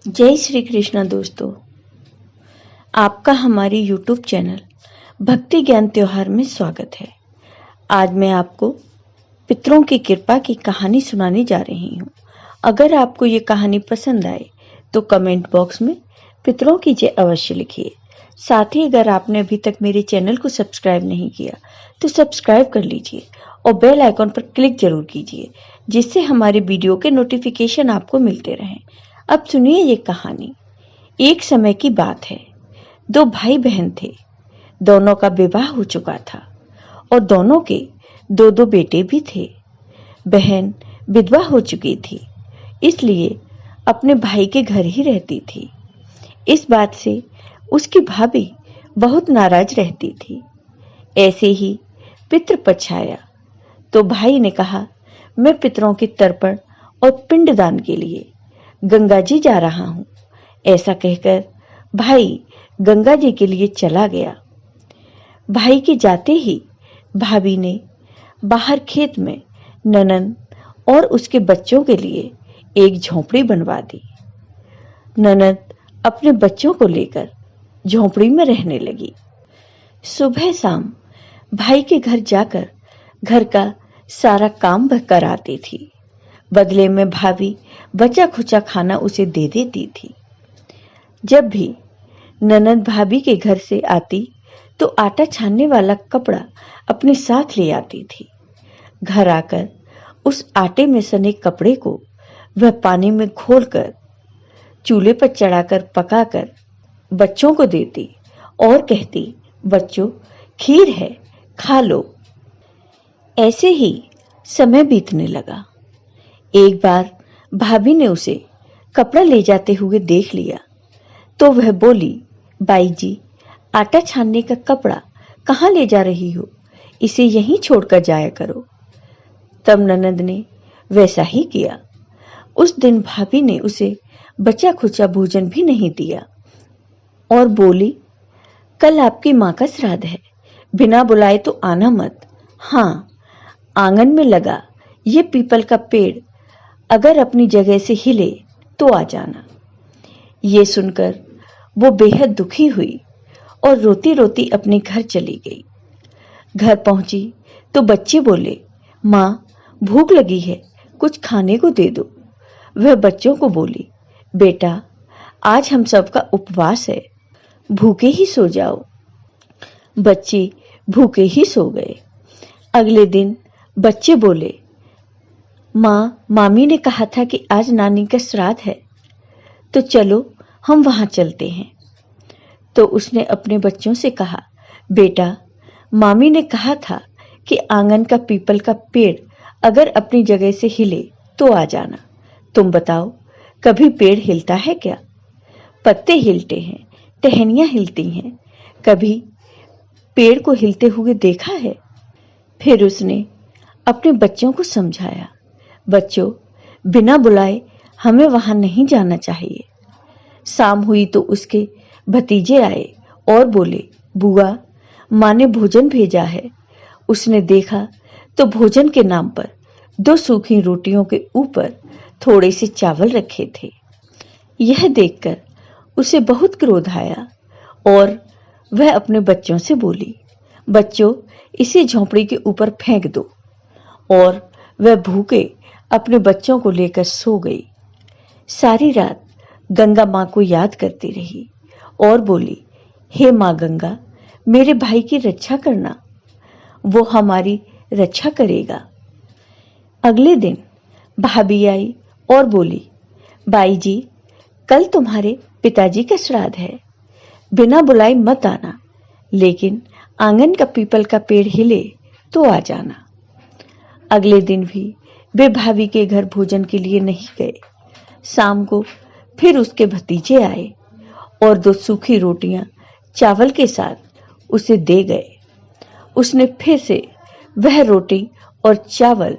जय श्री कृष्णा दोस्तों, आपका हमारी YouTube चैनल भक्ति ज्ञान त्योहार में स्वागत है। आज मैं आपको पितरों की कृपा की कहानी सुनाने जा रही हूँ। अगर आपको ये कहानी पसंद आए तो कमेंट बॉक्स में पितरों की जय अवश्य लिखिए। साथ ही अगर आपने अभी तक मेरे चैनल को सब्सक्राइब नहीं किया तो सब्सक्राइब कर लीजिए और बेल आइकॉन पर क्लिक जरूर कीजिए, जिससे हमारे वीडियो के नोटिफिकेशन आपको मिलते रहें। अब सुनिए ये कहानी। एक समय की बात है। दो भाई बहन थे। दोनों का विवाह हो चुका था और दोनों के दो दो बेटे भी थे। बहन विधवा हो चुकी थी, इसलिए अपने भाई के घर ही रहती थी। इस बात से उसकी भाभी बहुत नाराज रहती थी। ऐसे ही पितृपक्ष आया तो भाई ने कहा, मैं पितरों के तर्पण और पिंडदान के लिए गंगा जी जा रहा हूं। ऐसा कहकर भाई गंगा जी के लिए चला गया। भाई के जाते ही भाभी ने बाहर खेत में ननंद और उसके बच्चों के लिए एक झोंपड़ी बनवा दी। ननंद अपने बच्चों को लेकर झोंपड़ी में रहने लगी। सुबह शाम भाई के घर जाकर घर का सारा काम वह कराती थी। बदले में भाभी बचा खुचा खाना उसे दे देती थी। जब भी ननंद भाभी के घर से आती तो आटा छानने वाला कपड़ा अपने साथ ले आती थी। घर आकर उस आटे में सने कपड़े को वह पानी में घोलकर चूल्हे पर चढ़ाकर पकाकर बच्चों को देती और कहती, बच्चों खीर है, खा लो। ऐसे ही समय बीतने लगा। एक बार भाभी ने उसे कपड़ा ले जाते हुए देख लिया तो वह बोली, बाई जी, आटा छानने का कपड़ा कहाँ ले जा रही हो? इसे यहीं छोड़कर जाया करो। तब ननंद ने वैसा ही किया। उस दिन भाभी ने उसे बचा खुचा भोजन भी नहीं दिया और बोली, कल आपकी माँ का श्राद्ध है, बिना बुलाए तो आना मत। हाँ, आंगन में लगा ये पीपल का पेड़ अगर अपनी जगह से हिले तो आ जाना। ये सुनकर वो बेहद दुखी हुई और रोती रोती अपने घर चली गई। घर पहुंची तो बच्चे बोले, माँ भूख लगी है, कुछ खाने को दे दो। वह बच्चों को बोली, बेटा आज हम सबका उपवास है, भूखे ही सो जाओ। बच्चे भूखे ही सो गए। अगले दिन बच्चे बोले, माँ मामी ने कहा था कि आज नानी का श्राद्ध है, तो चलो हम वहां चलते हैं। तो उसने अपने बच्चों से कहा, बेटा मामी ने कहा था कि आंगन का पीपल का पेड़ अगर अपनी जगह से हिले तो आ जाना। तुम बताओ, कभी पेड़ हिलता है क्या? पत्ते हिलते हैं, टहनियां हिलती हैं, कभी पेड़ को हिलते हुए देखा है? फिर उसने अपने बच्चों को समझाया, बच्चों बिना बुलाए हमें वहां नहीं जाना चाहिए। शाम हुई तो उसके भतीजे आए और बोले, बुआ माँ ने भोजन भेजा है। उसने देखा तो भोजन के नाम पर दो सूखी रोटियों के ऊपर थोड़े से चावल रखे थे। यह देखकर उसे बहुत क्रोध आया और वह अपने बच्चों से बोली, बच्चों इसे झोंपड़ी के ऊपर फेंक दो। और वह भूखे अपने बच्चों को लेकर सो गई। सारी रात गंगा माँ को याद करती रही और बोली, हे माँ गंगा, मेरे भाई की रक्षा करना, वो हमारी रक्षा करेगा। अगले दिन भाभी आई और बोली, बाई जी कल तुम्हारे पिताजी का श्राद्ध है, बिना बुलाए मत आना, लेकिन आंगन का पीपल का पेड़ हिले तो आ जाना। अगले दिन भी वे भाभी के घर भोजन के लिए नहीं गए। शाम को फिर उसके भतीजे आए और दो सूखी रोटियां चावल के साथ उसे दे गए। उसने फिर से वह रोटी और चावल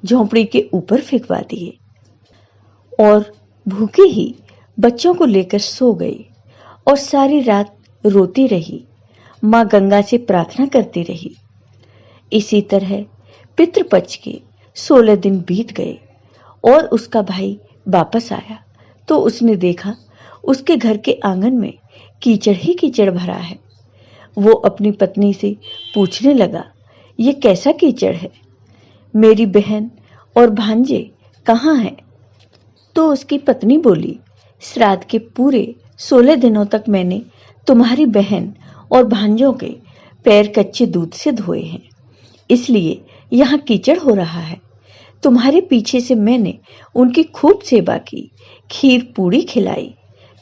झोंपड़ी के ऊपर फेंकवा दिए और भूखे ही बच्चों को लेकर सो गई और सारी रात रोती रही, माँ गंगा से प्रार्थना करती रही। इसी तरह पितृपक्ष के 16 दिन बीत गए और उसका भाई वापस आया तो उसने देखा उसके घर के आंगन में कीचड़ ही कीचड़ भरा है। वो अपनी पत्नी से पूछने लगा, ये कैसा कीचड़ है? मेरी बहन और भांजे कहाँ हैं? तो उसकी पत्नी बोली, श्राद्ध के पूरे 16 दिनों तक मैंने तुम्हारी बहन और भांजों के पैर कच्चे दूध से धोए हैं, इसलिए यहाँ कीचड़ हो रहा है। तुम्हारे पीछे से मैंने उनकी खूब सेवा की, खीर पूड़ी खिलाई,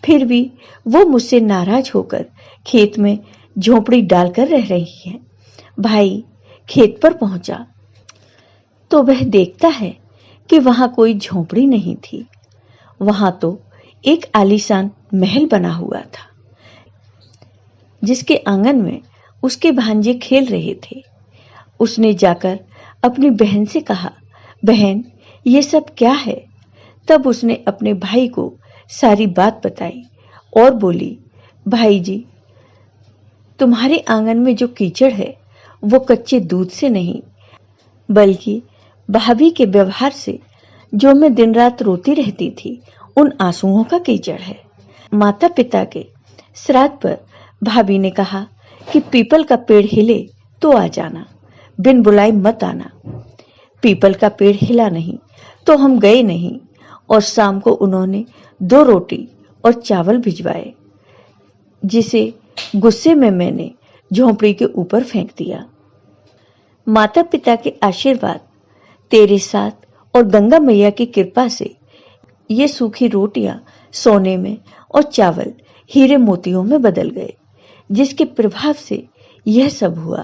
फिर भी वो मुझसे नाराज होकर खेत में झोंपड़ी डालकर रह रही है। भाई खेत पर पहुंचा तो वह देखता है कि वहां कोई झोंपड़ी नहीं थी, वहां तो एक आलीशान महल बना हुआ था, जिसके आंगन में उसके भांजे खेल रहे थे। उसने जाकर अपनी बहन से कहा, बहन ये सब क्या है? तब उसने अपने भाई को सारी बात बताई और बोली, भाई जी, तुम्हारे आंगन में जो कीचड़ है वो कच्चे दूध से नहीं, बल्कि भाभी के व्यवहार से, जो मैं दिन रात रोती रहती थी, उन आंसुओं का कीचड़ है। माता पिता के श्राद्ध पर भाभी ने कहा कि पीपल का पेड़ हिले तो आ जाना, बिन बुलाए मत आना। पीपल का पेड़ हिला नहीं तो हम गए नहीं, और शाम को उन्होंने 2 रोटी और चावल भिजवाए, जिसे गुस्से में मैंने झोंपड़ी के ऊपर फेंक दिया। माता पिता के आशीर्वाद तेरे साथ और गंगा मैया की कृपा से ये सूखी रोटियां सोने में और चावल हीरे मोतियों में बदल गए, जिसके प्रभाव से यह सब हुआ।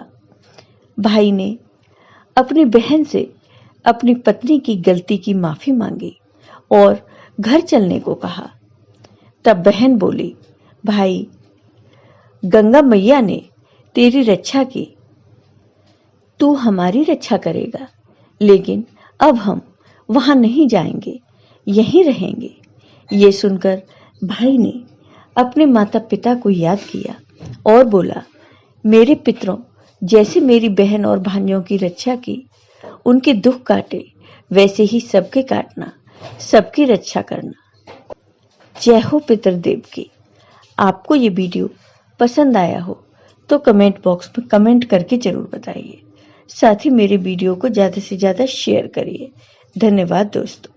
भाई ने अपनी बहन से अपनी पत्नी की गलती की माफी मांगी और घर चलने को कहा। तब बहन बोली, भाई गंगा मैया ने तेरी रक्षा की, तू हमारी रक्षा करेगा, लेकिन अब हम वहां नहीं जाएंगे, यहीं रहेंगे। ये सुनकर भाई ने अपने माता पिता को याद किया और बोला, मेरे पितरों जैसे मेरी बहन और भाइयों की रक्षा की, उनके दुख काटे, वैसे ही सबके काटना, सबकी रक्षा करना। जय हो पितृदेव की। आपको ये वीडियो पसंद आया हो तो कमेंट बॉक्स में कमेंट करके जरूर बताइए। साथ ही मेरे वीडियो को ज़्यादा से ज़्यादा शेयर करिए। धन्यवाद दोस्तों।